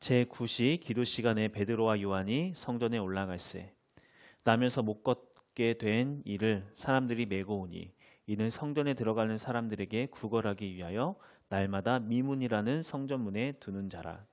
제9시 기도 시간에 베드로와 요한이 성전에 올라갈새 나면서 못 걷게 된 이를 사람들이 메고 오니 이는 성전에 들어가는 사람들에게 구걸하기 위하여 날마다 미문이라는 성전문에 두는 자라.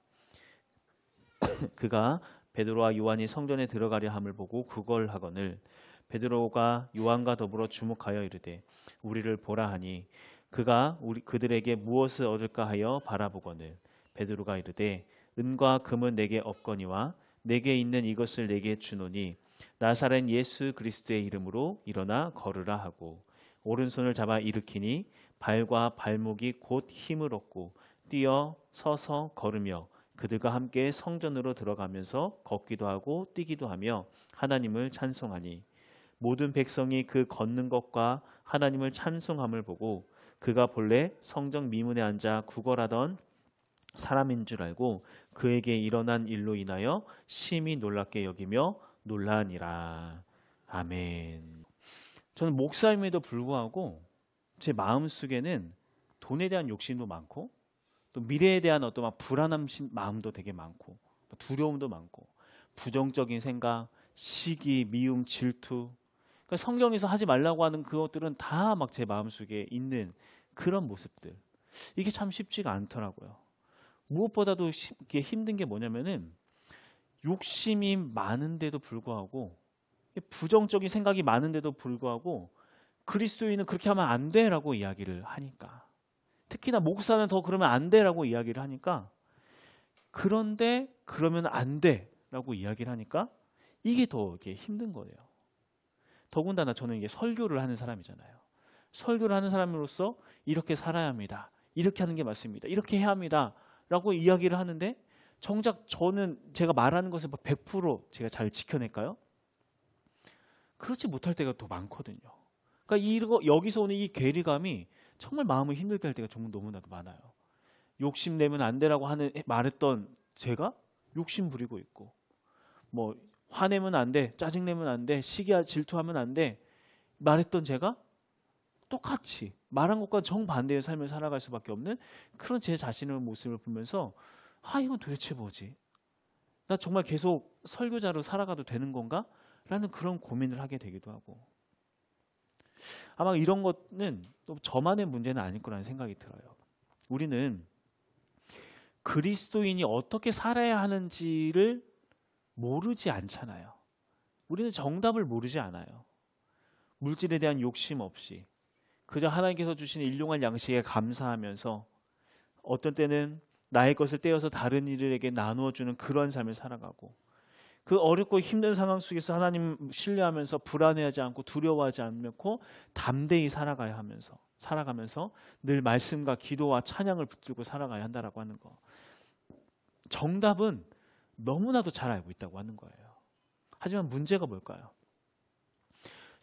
그가 베드로와 요한이 성전에 들어가려 함을 보고 구걸하거늘 베드로가 요한과 더불어 주목하여 이르되 우리를 보라 하니 그가 그들에게 무엇을 얻을까 하여 바라보거늘 베드로가 이르되 은과 금은 내게 없거니와 내게 있는 이것을 내게 주노니 나사렛 예수 그리스도의 이름으로 일어나 걸으라 하고 오른손을 잡아 일으키니 발과 발목이 곧 힘을 얻고 뛰어 서서 걸으며 그들과 함께 성전으로 들어가면서 걷기도 하고 뛰기도 하며 하나님을 찬송하니 모든 백성이 그 걷는 것과 하나님을 찬송함을 보고 그가 본래 성전 미문에 앉아 구걸하던 사람인 줄 알고 그에게 일어난 일로 인하여 심히 놀랍게 여기며 놀라니라. 아멘. 저는 목사임에도 불구하고 제 마음속에는 돈에 대한 욕심도 많고 또 미래에 대한 어떤 막 불안한 마음도 되게 많고 두려움도 많고 부정적인 생각, 시기, 미움, 질투. 그러니까 성경에서 하지 말라고 하는 그것들은 다 막 제 마음속에 있는 그런 모습들. 이게 참 쉽지가 않더라고요. 무엇보다도 힘든 게 뭐냐면은 욕심이 많은데도 불구하고 부정적인 생각이 많은데도 불구하고 그리스도인은 그렇게 하면 안 돼라고 이야기를 하니까 특히나 목사는 더 그러면 안 돼라고 이야기를 하니까 그런데 그러면 안 돼라고 이야기를 하니까 이게 더 이렇게 힘든 거예요. 더군다나 저는 이게 설교를 하는 사람이잖아요. 설교를 하는 사람으로서 이렇게 살아야 합니다. 이렇게 하는 게 맞습니다. 이렇게 해야 합니다. 라고 이야기를 하는데 정작 저는 제가 말하는 것을 100% 제가 잘 지켜낼까요? 그렇지 못할 때가 더 많거든요. 그러니까 여기서 오는 이 괴리감이 정말 마음을 힘들게 할 때가 정말 너무나도 많아요. 욕심내면 안 되라고 말했던 제가 욕심 부리고 있고 뭐 화내면 안 돼, 짜증내면 안 돼, 시기와 질투하면 안 돼 말했던 제가 똑같이 말한 것과 정반대의 삶을 살아갈 수밖에 없는 그런 제 자신의 모습을 보면서 이건 도대체 뭐지? 나 정말 계속 설교자로 살아가도 되는 건가? 라는 그런 고민을 하게 되기도 하고 아마 이런 것은 또 저만의 문제는 아닐 거라는 생각이 들어요. 우리는 그리스도인이 어떻게 살아야 하는지를 모르지 않잖아요. 우리는 정답을 모르지 않아요. 물질에 대한 욕심 없이 그저 하나님께서 주신 일용할 양식에 감사하면서 어떤 때는 나의 것을 떼어서 다른 이들에게 나누어주는 그런 삶을 살아가고 그 어렵고 힘든 상황 속에서 하나님 신뢰하면서 불안해하지 않고 두려워하지 않고 담대히 살아가면서 늘 말씀과 기도와 찬양을 붙들고 살아가야 한다라고 하는 거. 정답은 너무나도 잘 알고 있다고 하는 거예요. 하지만 문제가 뭘까요?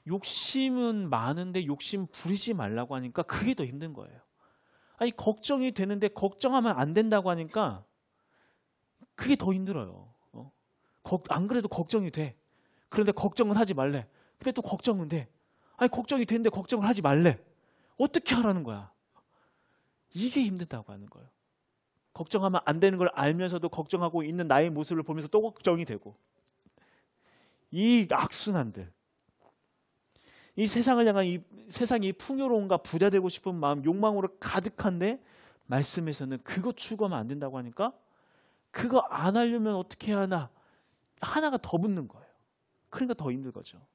욕심은 많은데 욕심 부리지 말라고 하니까 그게 더 힘든 거예요. 아니 걱정이 되는데 걱정하면 안 된다고 하니까 그게 더 힘들어요. 안 그래도 걱정이 돼. 그런데 걱정은 하지 말래. 근데 또 걱정은 돼. 아니 걱정이 되는데 걱정을 하지 말래. 어떻게 하라는 거야? 이게 힘들다고 하는 거예요. 걱정하면 안 되는 걸 알면서도 걱정하고 있는 나의 모습을 보면서 또 걱정이 되고 이 악순환들 이 세상을 향한 세상이 풍요로움과 부자 되고 싶은 마음 욕망으로 가득한데 말씀에서는 그거 추구하면 안 된다고 하니까 그거 안 하려면 어떻게 해야 하나 하나가 더 붙는 거예요. 그러니까 더 힘든 거죠.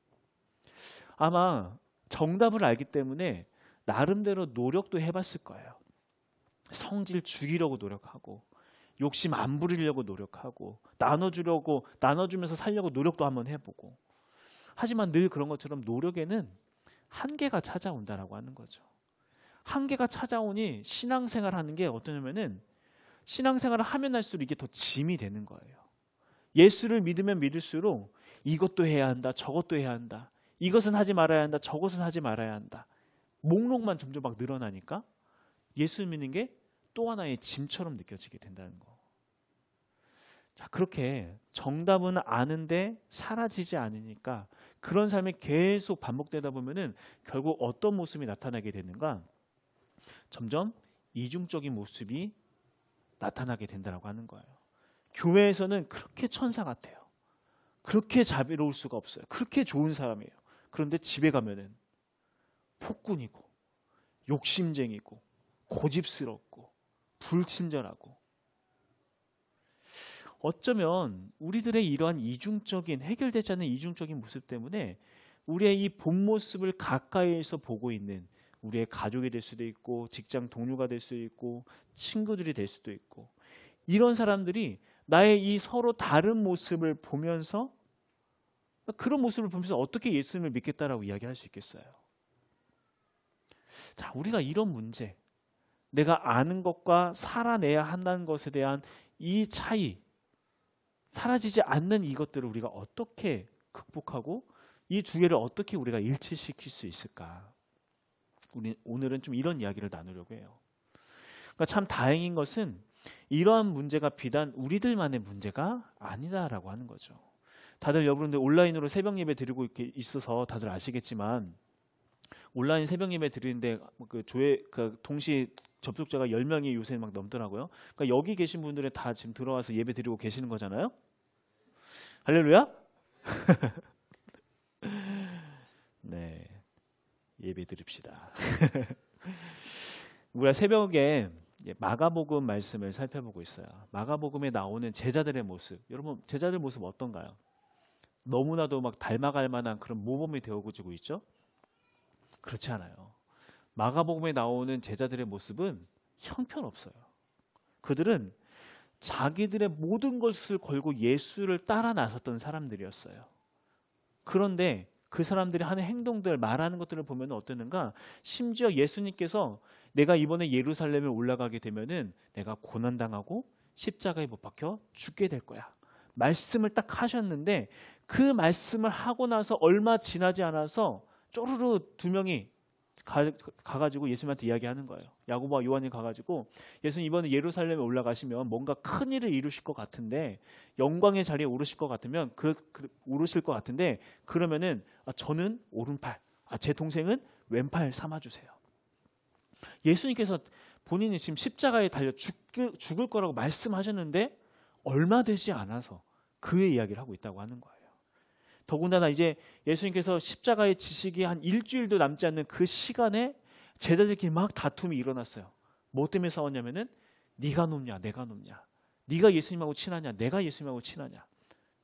아마 정답을 알기 때문에 나름대로 노력도 해봤을 거예요. 성질 죽이려고 노력하고 욕심 안 부리려고 노력하고 나눠주면서 살려고 노력도 한번 해보고 하지만 늘 그런 것처럼 노력에는 한계가 찾아온다라고 하는 거죠. 한계가 찾아오니 신앙생활 하는 게 어떠냐면은 신앙생활을 하면 할수록 이게 더 짐이 되는 거예요. 예수를 믿으면 믿을수록 이것도 해야 한다, 저것도 해야 한다, 이것은 하지 말아야 한다, 저것은 하지 말아야 한다. 목록만 점점 막 늘어나니까 예수 믿는 게 또 하나의 짐처럼 느껴지게 된다는 거. 자, 그렇게 정답은 아는데 사라지지 않으니까 그런 삶이 계속 반복되다 보면은 결국 어떤 모습이 나타나게 되는가? 점점 이중적인 모습이 나타나게 된다고 하는 거예요. 교회에서는 그렇게 천사 같아요. 그렇게 자비로울 수가 없어요. 그렇게 좋은 사람이에요. 그런데 집에 가면은 폭군이고 욕심쟁이고 고집스럽고 불친절하고, 어쩌면 우리들의 이러한 이중적인, 해결되지 않는 이중적인 모습 때문에 우리의 이 본 모습을 가까이에서 보고 있는 우리의 가족이 될 수도 있고 직장 동료가 될 수도 있고 친구들이 될 수도 있고, 이런 사람들이 나의 이 서로 다른 모습을 보면서, 그런 모습을 보면서 어떻게 예수님을 믿겠다라고 이야기할 수 있겠어요? 자, 우리가 이런 문제, 내가 아는 것과 살아내야 한다는 것에 대한 이 차이, 사라지지 않는 이것들을 우리가 어떻게 극복하고 이 두 개를 어떻게 우리가 일치시킬 수 있을까? 오늘은 좀 이런 이야기를 나누려고 해요. 그러니까 참 다행인 것은 이러한 문제가 비단 우리들만의 문제가 아니다라고 하는 거죠. 다들 여러분들 온라인으로 새벽 예배 드리고 있어서 다들 아시겠지만, 온라인 새벽 예배 드리는데 동시 접속자가 10명이 요새 막 넘더라고요. 그러니까 여기 계신 분들은 다 지금 들어와서 예배 드리고 계시는 거잖아요. 할렐루야. 네, 예배 드립시다. 우리가 새벽에 마가복음 말씀을 살펴보고 있어요. 마가복음에 나오는 제자들의 모습, 여러분 제자들 모습 어떤가요? 너무나도 막 닮아갈 만한 그런 모범이 되어지고 있죠? 그렇지 않아요. 마가복음에 나오는 제자들의 모습은 형편없어요. 그들은 자기들의 모든 것을 걸고 예수를 따라 나섰던 사람들이었어요. 그런데 그 사람들이 하는 행동들, 말하는 것들을 보면 어땠는가? 심지어 예수님께서 내가 이번에 예루살렘에 올라가게 되면은 내가 고난당하고 십자가에 못 박혀 죽게 될 거야, 말씀을 딱 하셨는데, 그 말씀을 하고 나서 얼마 지나지 않아서 쪼르르 두 명이 가가지고 예수님한테 이야기하는 거예요. 야고보와 요한이 가가지고, 예수님 이번에 예루살렘에 올라가시면 뭔가 큰 일을 이루실 것 같은데, 영광의 자리에 오르실 것 같으면 오르실 것 같은데, 그러면은 저는 오른팔, 제 동생은 왼팔 삼아주세요. 예수님께서 본인이 지금 십자가에 달려 죽을 거라고 말씀하셨는데 얼마 되지 않아서 그의 이야기를 하고 있다고 하는 거예요. 더군다나 이제 예수님께서 십자가에 지시기 한 일주일도 남지 않는 그 시간에 제자들끼리 막 다툼이 일어났어요. 뭐 때문에 싸웠냐면은 네가 높냐 내가 높냐, 네가 예수님하고 친하냐 내가 예수님하고 친하냐,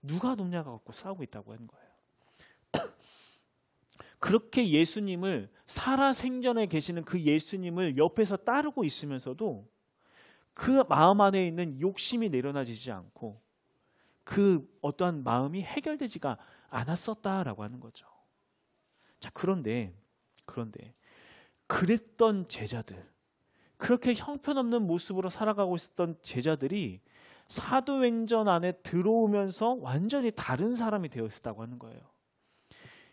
누가 높냐가 갖고 싸우고 있다고 하는 거예요. 그렇게 예수님을, 살아생전에 계시는 그 예수님을 옆에서 따르고 있으면서도 그 마음 안에 있는 욕심이 내려놔지지 않고 그 어떠한 마음이 해결되지가 않았었다라고 하는 거죠. 자, 그런데 그랬던 제자들, 그렇게 형편없는 모습으로 살아가고 있었던 제자들이 사도행전 안에 들어오면서 완전히 다른 사람이 되어 있었다고 하는 거예요.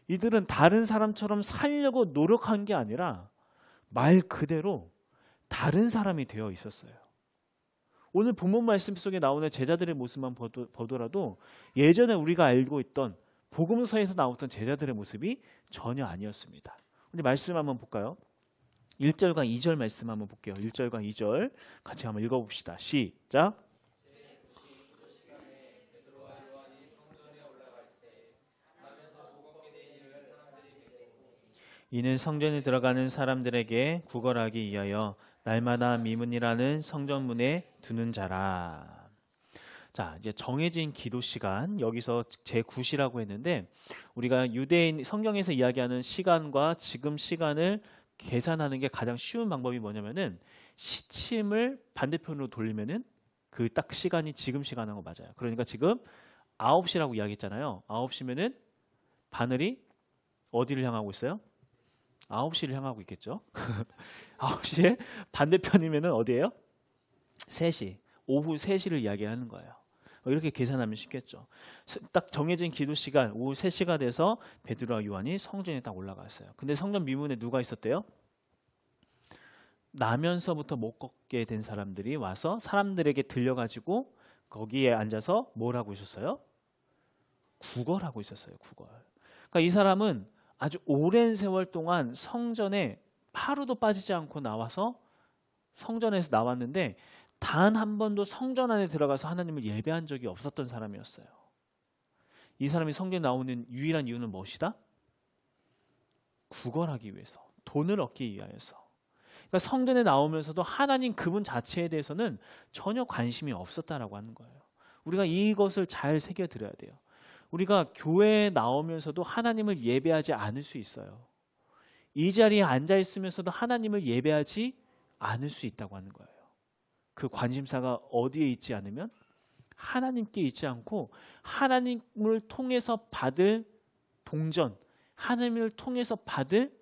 이들은 다른 사람처럼 살려고 노력한 게 아니라 말 그대로 다른 사람이 되어 있었어요. 오늘 본문 말씀 속에 나오는 제자들의 모습만 보더라도 예전에 우리가 알고 있던 복음서에서 나왔던 제자들의 모습이 전혀 아니었습니다. 우리 말씀 한번 볼까요? 1절과 2절 말씀 한번 볼게요. 1절과 2절 같이 한번 읽어봅시다. 시작. 이는 성전에 들어가는 사람들에게 구걸하기 위하여 날마다 미문이라는 성전문에 두는 자라. 자, 이제 정해진 기도 시간, 여기서 제9시라고 했는데, 우리가 유대인 성경에서 이야기하는 시간과 지금 시간을 계산하는 게 가장 쉬운 방법이 뭐냐면은 시침을 반대편으로 돌리면은 그 딱 시간이 지금 시간하고 맞아요. 그러니까 지금 9시라고 이야기했잖아요. 9시면은 바늘이 어디를 향하고 있어요? 9시를 향하고 있겠죠. 9시에 반대편이면은 어디예요? 3시, 오후 3시를 이야기하는 거예요. 이렇게 계산하면 쉽겠죠. 딱 정해진 기도 시간 오후 3시가 돼서 베드로와 요한이 성전에 딱 올라갔어요. 근데 성전 미문에 누가 있었대요? 나면서부터 못 걷게 된 사람들이 와서 사람들에게 들려가지고 거기에 앉아서 뭘 하고 있었어요? 구걸하고 있었어요. 구걸. 그러니까 이 사람은 아주 오랜 세월 동안 성전에 하루도 빠지지 않고 나와서 성전에서 나왔는데 단 한 번도 성전 안에 들어가서 하나님을 예배한 적이 없었던 사람이었어요. 이 사람이 성경에 나오는 유일한 이유는 무엇이다? 구걸하기 위해서, 돈을 얻기 위하여서. 그러니까 성전에 나오면서도 하나님 그분 자체에 대해서는 전혀 관심이 없었다라고 하는 거예요. 우리가 이것을 잘 새겨들어야 돼요. 우리가 교회에 나오면서도 하나님을 예배하지 않을 수 있어요. 이 자리에 앉아 있으면서도 하나님을 예배하지 않을 수 있다고 하는 거예요. 그 관심사가 어디에 있지 않으면 하나님께 있지 않고 하나님을 통해서 받을 동전, 하나님을 통해서 받을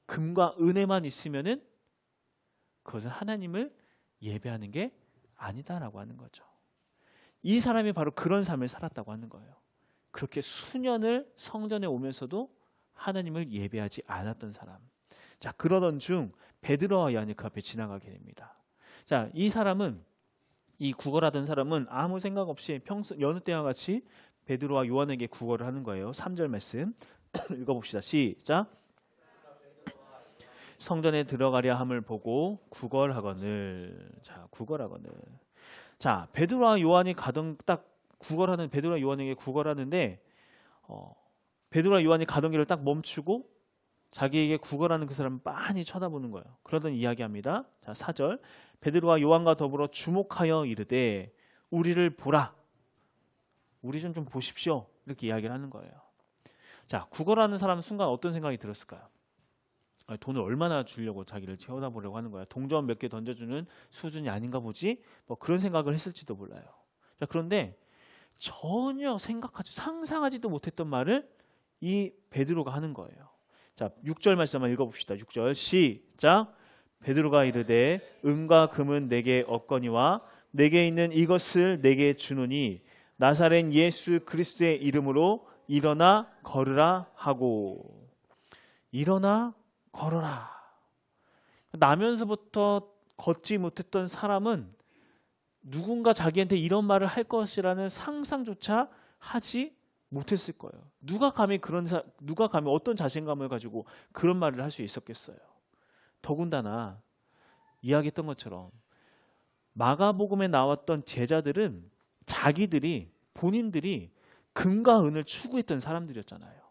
금과 은혜만 있으면은 그것은 하나님을 예배하는 게 아니다라고 하는 거죠. 이 사람이 바로 그런 삶을 살았다고 하는 거예요. 그렇게 수년을 성전에 오면서도 하나님을 예배하지 않았던 사람. 자, 그러던 중 베드로와 요한이 그 앞에 지나가게 됩니다. 자, 이 사람은, 이 구걸하던 사람은 아무 생각 없이 평소 여느 때와 같이 베드로와 요한에게 구걸을 하는 거예요. 3절 말씀 읽어봅시다. 시작. 성전에 들어가려 함을 보고 구걸하거늘. 자, 구걸하거늘. 자, 베드로와 요한이 가던, 딱 구걸하는, 베드로와 요한에게 구걸하는데 베드로와 요한이 가던 길을 딱 멈추고 자기에게 구걸하는 그 사람을 빤히 쳐다보는 거예요. 그러던 이야기합니다. 자, 4절. 베드로와 요한과 더불어 주목하여 이르되 우리를 보라. 우리 좀 보십시오. 이렇게 이야기를 하는 거예요. 자, 구걸하는 사람은 순간 어떤 생각이 들었을까요? 돈을 얼마나 주려고 자기를 쳐다보려고 하는 거야. 동전 몇 개 던져주는 수준이 아닌가 보지? 뭐 그런 생각을 했을지도 몰라요. 자, 그런데 전혀 상상하지도 못했던 말을 이 베드로가 하는 거예요. 자, 6절 말씀 한번 읽어봅시다. 6절 시작. 베드로가 이르되 은과 금은 내게 없거니와 내게 있는 이것을 내게 주노니 나사렛 예수 그리스도의 이름으로 일어나 걸으라 하고. 일어나 걸어라. 나면서부터 걷지 못했던 사람은 누군가 자기한테 이런 말을 할 것이라는 상상조차 하지 못했을 거예요. 누가 감히 어떤 자신감을 가지고 그런 말을 할 수 있었겠어요. 더군다나 이야기했던 것처럼 마가복음에 나왔던 제자들은 본인들이 금과 은을 추구했던 사람들이었잖아요.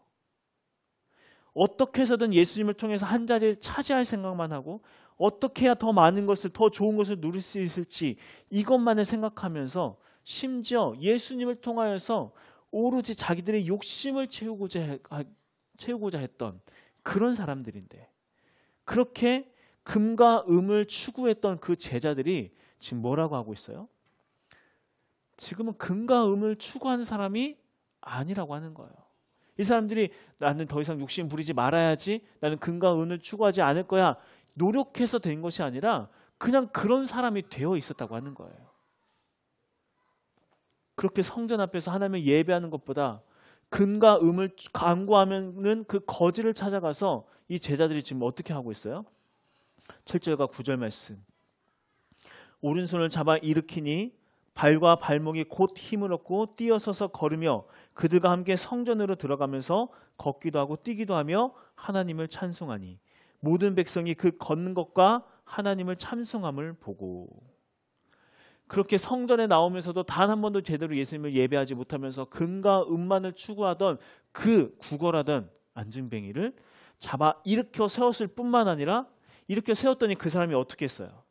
어떻게 해서든 예수님을 통해서 한 자리를 차지할 생각만 하고 어떻게 해야 더 많은 것을, 더 좋은 것을 누릴 수 있을지 이것만을 생각하면서 심지어 예수님을 통하여서 오로지 자기들의 욕심을 채우고자 했던 그런 사람들인데, 그렇게 금과 음을 추구했던 그 제자들이 지금 뭐라고 하고 있어요? 지금은 금과 음을 추구하는 사람이 아니라고 하는 거예요. 이 사람들이 나는 더 이상 욕심 부리지 말아야지, 나는 금과 은을 추구하지 않을 거야, 노력해서 된 것이 아니라 그냥 그런 사람이 되어 있었다고 하는 거예요. 그렇게 성전 앞에서 하나님을 예배하는 것보다 금과 음을 강구하면은 그 거지를 찾아가서 이 제자들이 지금 어떻게 하고 있어요? 7절과 9절 말씀. 오른손을 잡아 일으키니 발과 발목이 곧 힘을 얻고 뛰어서서 걸으며 그들과 함께 성전으로 들어가면서 걷기도 하고 뛰기도 하며 하나님을 찬송하니 모든 백성이 그 걷는 것과 하나님을 찬송함을 보고. 그렇게 성전에 나오면서도 단 한 번도 제대로 예수님을 예배하지 못하면서 금과 음만을 추구하던 그 구걸하던 안증뱅이를 잡아 일으켜 세웠을 뿐만 아니라, 일으켜 세웠더니 그 사람이 어떻게 했어요?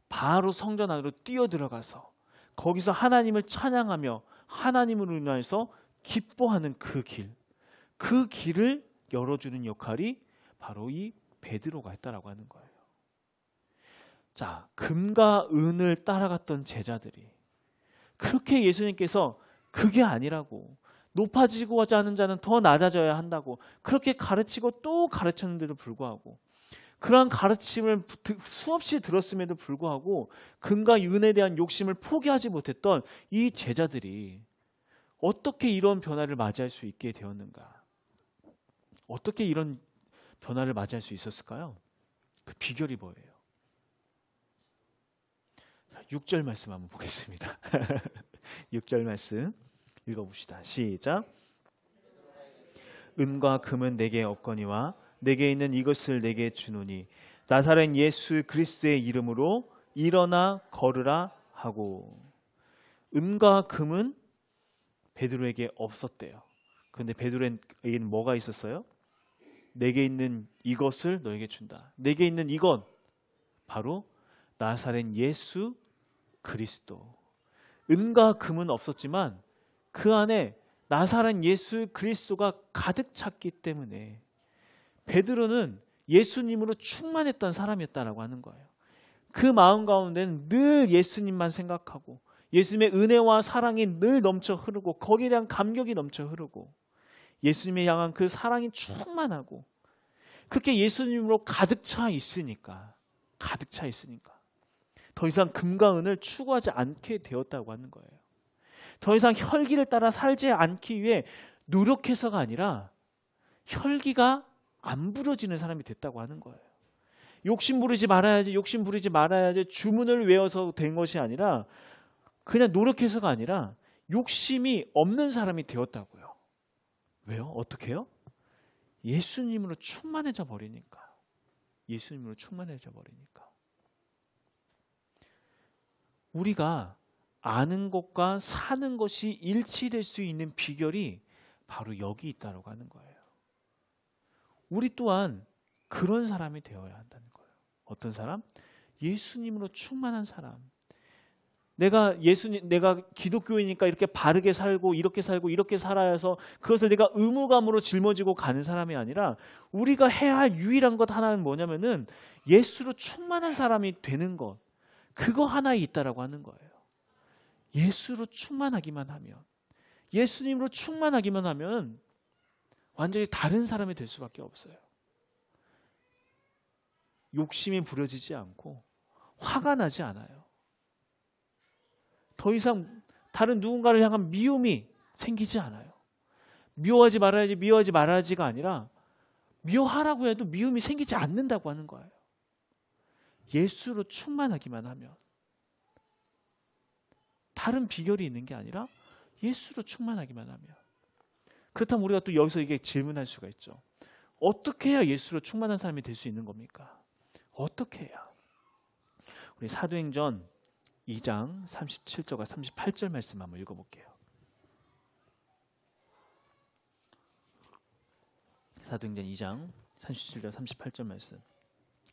바로 성전 안으로 뛰어들어가서 거기서 하나님을 찬양하며 하나님으로 인하여서 기뻐하는 그 길을 열어주는 역할이 바로 이 베드로가 했다라고 하는 거예요. 자, 금과 은을 따라갔던 제자들이 그렇게 예수님께서 그게 아니라고, 높아지고 하지 않은 자는 더 낮아져야 한다고 그렇게 가르치고 또 가르쳤는데도 불구하고, 그러한 가르침을 수없이 들었음에도 불구하고 금과 은에 대한 욕심을 포기하지 못했던 이 제자들이 어떻게 이런 변화를 맞이할 수 있게 되었는가? 어떻게 이런 변화를 맞이할 수 있었을까요? 그 비결이 뭐예요? 6절 말씀 한번 보겠습니다. 6절 말씀 읽어봅시다. 시작. 은과 금은 내게 없거니와 내게 있는 이것을 내게 주노니 나사렛 예수 그리스도의 이름으로 일어나 걸으라 하고. 은과 금은 베드로에게 없었대요. 그런데 베드로에게는 뭐가 있었어요? 내게 있는 이것을 너에게 준다. 내게 있는 이것, 바로 나사렛 예수 그리스도. 은과 금은 없었지만 그 안에 나사렛 예수 그리스도가 가득 찼기 때문에 베드로는 예수님으로 충만했던 사람이었다라고 하는 거예요. 그 마음 가운데는 늘 예수님만 생각하고 예수님의 은혜와 사랑이 늘 넘쳐 흐르고 거기에 대한 감격이 넘쳐 흐르고 예수님에 향한 그 사랑이 충만하고 그렇게 예수님으로 가득 차 있으니까 더 이상 금과 은을 추구하지 않게 되었다고 하는 거예요. 더 이상 혈기를 따라 살지 않기 위해 노력해서가 아니라 혈기가 안 부러지는 사람이 됐다고 하는 거예요. 욕심 부리지 말아야지 주문을 외워서 된 것이 아니라 그냥 노력해서가 아니라 욕심이 없는 사람이 되었다고요. 왜요? 어떻게 해요? 예수님으로 충만해져 버리니까. 우리가 아는 것과 사는 것이 일치될 수 있는 비결이 바로 여기 있다고 하는 거예요. 우리 또한 그런 사람이 되어야 한다는 거예요. 어떤 사람? 예수님으로 충만한 사람. 내가 기독교이니까 이렇게 바르게 살고 이렇게 살아야 해서 그것을 내가 의무감으로 짊어지고 가는 사람이 아니라 우리가 해야 할 유일한 것 하나는 뭐냐면은 예수로 충만한 사람이 되는 것. 그거 하나에 있다라고 하는 거예요. 예수로 충만하기만 하면, 예수님으로 충만하기만 하면 완전히 다른 사람이 될 수밖에 없어요. 욕심이 부려지지 않고 화가 나지 않아요. 더 이상 다른 누군가를 향한 미움이 생기지 않아요. 미워하지 말아야지가 아니라 미워하라고 해도 미움이 생기지 않는다고 하는 거예요. 예수로 충만하기만 하면. 다른 비결이 있는 게 아니라 예수로 충만하기만 하면. 그렇다면 우리가 또 여기서 이게 질문할 수가 있죠. 어떻게 해야 예수로 충만한 사람이 될 수 있는 겁니까? 어떻게 해야? 우리 사도행전 2장 37절과 38절 말씀 한번 읽어볼게요. 사도행전 2장 37절 38절 말씀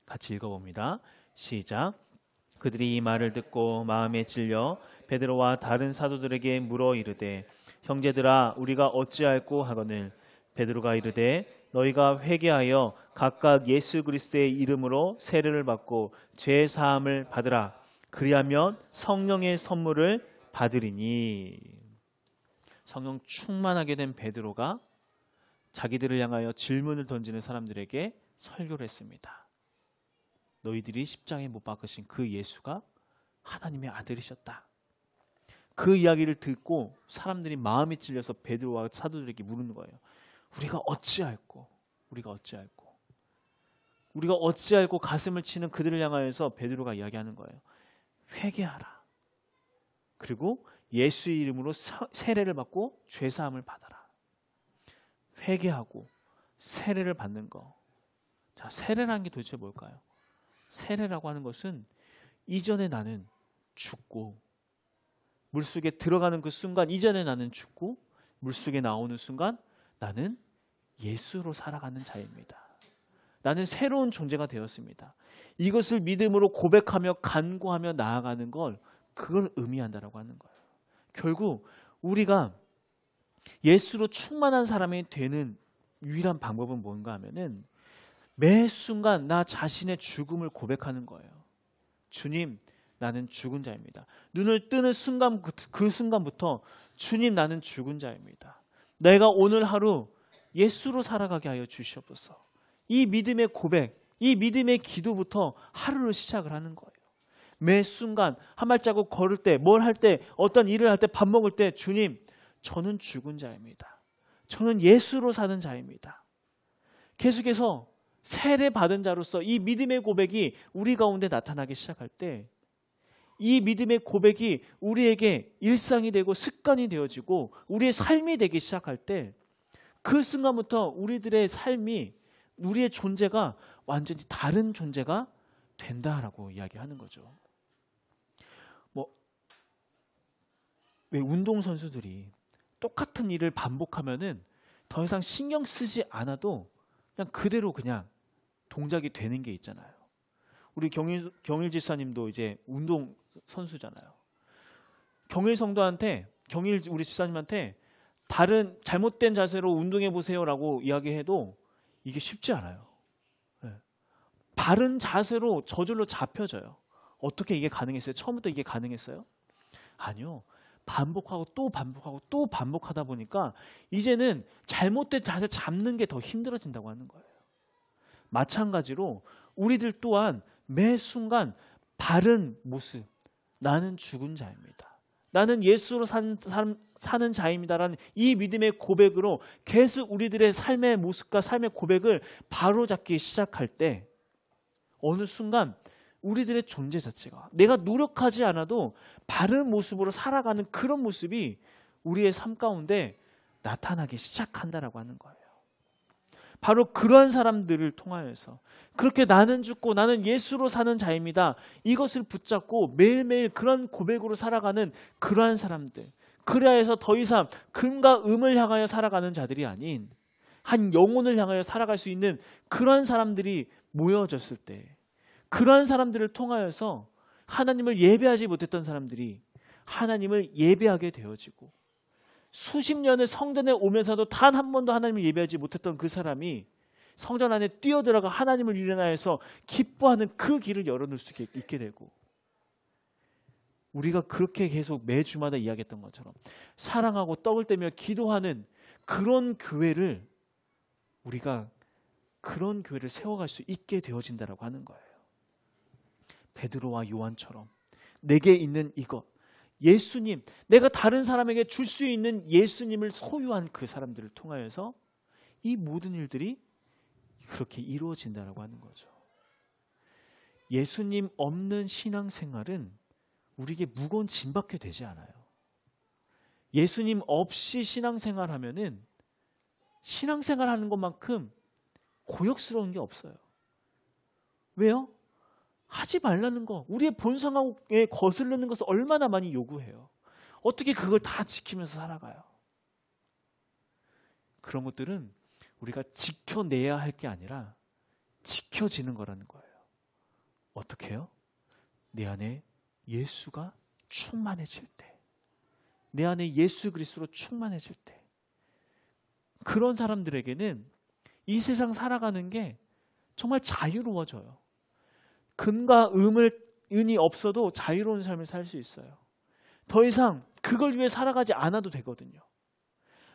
같이 읽어봅니다. 시작. 그들이 이 말을 듣고 마음에 찔려 베드로와 다른 사도들에게 물어 이르되 형제들아 우리가 어찌할꼬 하거늘 베드로가 이르되 너희가 회개하여 각각 예수 그리스도의 이름으로 세례를 받고 죄 사함을 받으라. 그리하면 성령의 선물을 받으리니. 성령 충만하게 된 베드로가 자기들을 향하여 질문을 던지는 사람들에게 설교를 했습니다. 너희들이 십자가에 못 박으신 그 예수가 하나님의 아들이셨다. 그 이야기를 듣고 사람들이 마음이 찔려서 베드로와 사도들에게 물는 거예요. 우리가 어찌할꼬 가슴을 치는 그들을 향하여서 베드로가 이야기하는 거예요. 회개하라. 그리고 예수의 이름으로 세례를 받고 죄사함을 받아라. 회개하고 세례를 받는 거. 자, 세례라는 게 도대체 뭘까요? 세례라고 하는 것은 이전에 나는 죽고 물속에 들어가는 그 순간 이전에 나는 죽고 물속에 나오는 순간 나는 예수로 살아가는 자입니다. 나는 새로운 존재가 되었습니다. 이것을 믿음으로 고백하며 간구하며 나아가는 걸 그걸 의미한다라고 하는 거예요. 결국 우리가 예수로 충만한 사람이 되는 유일한 방법은 뭔가 하면은 매 순간 나 자신의 죽음을 고백하는 거예요. 주님, 나는 죽은 자입니다. 눈을 뜨는 순간 그 순간부터 주님, 나는 죽은 자입니다. 내가 오늘 하루 예수로 살아가게 하여 주시옵소서. 이 믿음의 고백, 이 믿음의 기도부터 하루를 시작을 하는 거예요. 매 순간 한 발자국 걸을 때, 뭘 할 때, 어떤 일을 할 때, 밥 먹을 때 주님, 저는 죽은 자입니다. 저는 예수로 사는 자입니다. 계속해서 세례 받은 자로서 이 믿음의 고백이 우리 가운데 나타나기 시작할 때 이 믿음의 고백이 우리에게 일상이 되고 습관이 되어지고 우리의 삶이 되기 시작할 때 그 순간부터 우리들의 삶이 우리의 존재가 완전히 다른 존재가 된다라고 이야기하는 거죠. 왜 운동선수들이 똑같은 일을 반복하면은 더 이상 신경 쓰지 않아도 그냥 그대로 그냥 동작이 되는 게 있잖아요. 우리 경일 집사님도 이제 운동 선수잖아요. 경일 성도한테, 경일 우리 집사님한테 다른 잘못된 자세로 운동해 보세요라고 이야기해도 이게 쉽지 않아요. 네. 바른 자세로 저절로 잡혀져요. 어떻게 이게 가능했어요? 처음부터 이게 가능했어요? 아니요. 반복하고 또 반복하고 또 반복하다 보니까 이제는 잘못된 자세 잡는 게 더 힘들어진다고 하는 거예요. 마찬가지로 우리들 또한 매 순간 바른 모습, 나는 죽은 자입니다. 나는 예수로 사는 자입니다라는 이 믿음의 고백으로 계속 우리들의 삶의 모습과 삶의 고백을 바로잡기 시작할 때 어느 순간 우리들의 존재 자체가 내가 노력하지 않아도 바른 모습으로 살아가는 그런 모습이 우리의 삶 가운데 나타나기 시작한다라고 하는 거예요. 바로 그러한 사람들을 통하여서 그렇게 나는 죽고 나는 예수로 사는 자입니다. 이것을 붙잡고 매일매일 그런 고백으로 살아가는 그러한 사람들. 그래야 해서 더 이상 금과 음을 향하여 살아가는 자들이 아닌 한 영혼을 향하여 살아갈 수 있는 그러한 사람들이 모여졌을 때 그러한 사람들을 통하여서 하나님을 예배하지 못했던 사람들이 하나님을 예배하게 되어지고 수십 년을 성전에 오면서도 단 한 번도 하나님을 예배하지 못했던 그 사람이 성전 안에 뛰어들어가 하나님을 위하여서 기뻐하는 그 길을 열어놓을 수 있게 되고 우리가 그렇게 계속 매주마다 이야기했던 것처럼 사랑하고 떡을 떼며 기도하는 그런 교회를 우리가 그런 교회를 세워갈 수 있게 되어진다라고 하는 거예요. 베드로와 요한처럼 내게 있는 이것 예수님, 내가 다른 사람에게 줄 수 있는 예수님을 소유한 그 사람들을 통하여서 이 모든 일들이 그렇게 이루어진다라고 하는 거죠. 예수님 없는 신앙생활은 우리에게 무거운 짐밖에 되지 않아요. 예수님 없이 신앙생활하면은 신앙생활하는 것만큼 고역스러운 게 없어요. 왜요? 하지 말라는 거, 우리의 본성에 거슬리는 것을 얼마나 많이 요구해요. 어떻게 그걸 다 지키면서 살아가요? 그런 것들은 우리가 지켜내야 할 게 아니라 지켜지는 거라는 거예요. 어떻게 해요? 내 안에 예수가 충만해질 때, 내 안에 예수 그리스도로 충만해질 때 그런 사람들에게는 이 세상 살아가는 게 정말 자유로워져요. 금과 은이 없어도 자유로운 삶을 살 수 있어요. 더 이상 그걸 위해 살아가지 않아도 되거든요.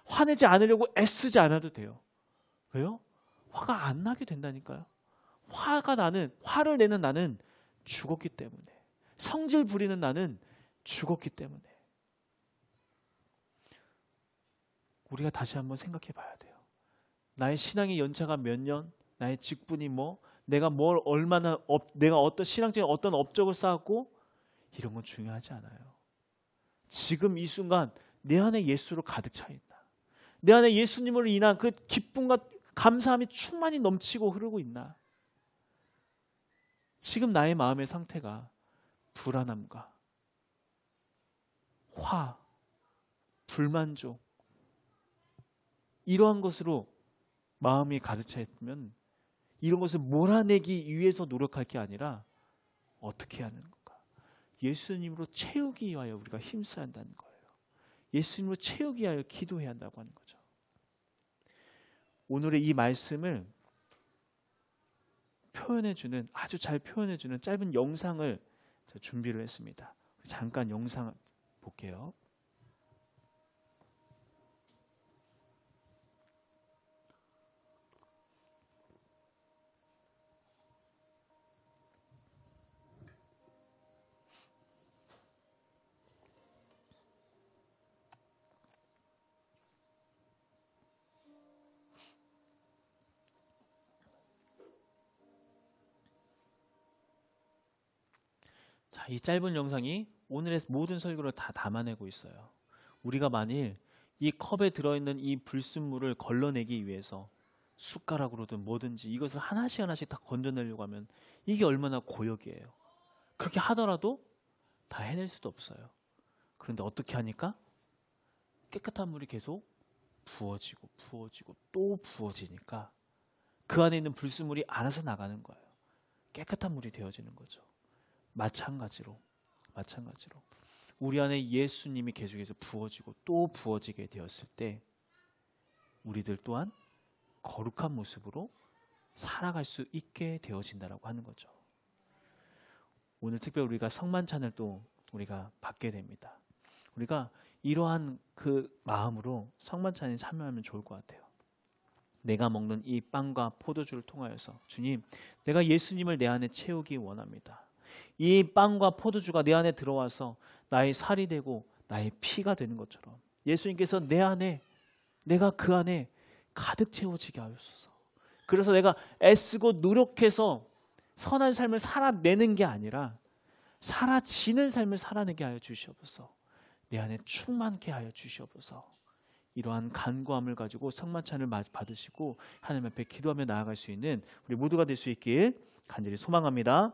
화내지 않으려고 애쓰지 않아도 돼요. 왜요? 화가 안 나게 된다니까요. 화를 내는 나는 죽었기 때문에, 성질 부리는 나는 죽었기 때문에. 우리가 다시 한번 생각해 봐야 돼요. 나의 신앙의 연차가 몇 년, 나의 직분이 뭐, 내가 어떤 신앙적인 어떤 업적을 쌓았고 이런 건 중요하지 않아요. 지금 이 순간 내 안에 예수로 가득 차 있다. 내 안에 예수님으로 인한 그 기쁨과 감사함이 충만히 넘치고 흐르고 있나? 지금 나의 마음의 상태가 불안함과 화, 불만족 이러한 것으로 마음이 가득 차 있으면 이런 것을 몰아내기 위해서 노력할 게 아니라 어떻게 하는 건가? 예수님으로 채우기 위하여 우리가 힘써야 한다는 거예요. 예수님으로 채우기 위하여 기도해야 한다고 하는 거죠. 오늘의 이 말씀을 아주 잘 표현해주는 짧은 영상을 준비를 했습니다. 잠깐 영상 볼게요. 이 짧은 영상이 오늘의 모든 설교를 다 담아내고 있어요. 우리가 만일 이 컵에 들어있는 이 불순물을 걸러내기 위해서 숟가락으로든 뭐든지 이것을 하나씩 하나씩 다 건져내려고 하면 이게 얼마나 고역이에요. 그렇게 하더라도 다 해낼 수도 없어요. 그런데 어떻게 하니까? 깨끗한 물이 계속 부어지고 또 부어지니까 그 안에 있는 불순물이 알아서 나가는 거예요. 깨끗한 물이 되어지는 거죠. 마찬가지로 우리 안에 예수님이 계속해서 부어지고 또 부어지게 되었을 때 우리들 또한 거룩한 모습으로 살아갈 수 있게 되어진다라고 하는 거죠. 오늘 특별히 우리가 성만찬을 또 우리가 받게 됩니다. 우리가 이러한 그 마음으로 성만찬에 참여하면 좋을 것 같아요. 내가 먹는 이 빵과 포도주를 통하여서 주님, 내가 예수님을 내 안에 채우기 원합니다. 이 빵과 포도주가 내 안에 들어와서 나의 살이 되고 나의 피가 되는 것처럼 예수님께서 내 안에, 내가 그 안에 가득 채워지게 하옵소서. 그래서 내가 애쓰고 노력해서 선한 삶을 살아내는 게 아니라 사라지는 삶을 살아내게 하여 주시옵소서. 내 안에 충만케 하여 주시옵소서. 이러한 간구함을 가지고 성만찬을 받으시고 하나님 앞에 기도하며 나아갈 수 있는 우리 모두가 될 수 있길 간절히 소망합니다.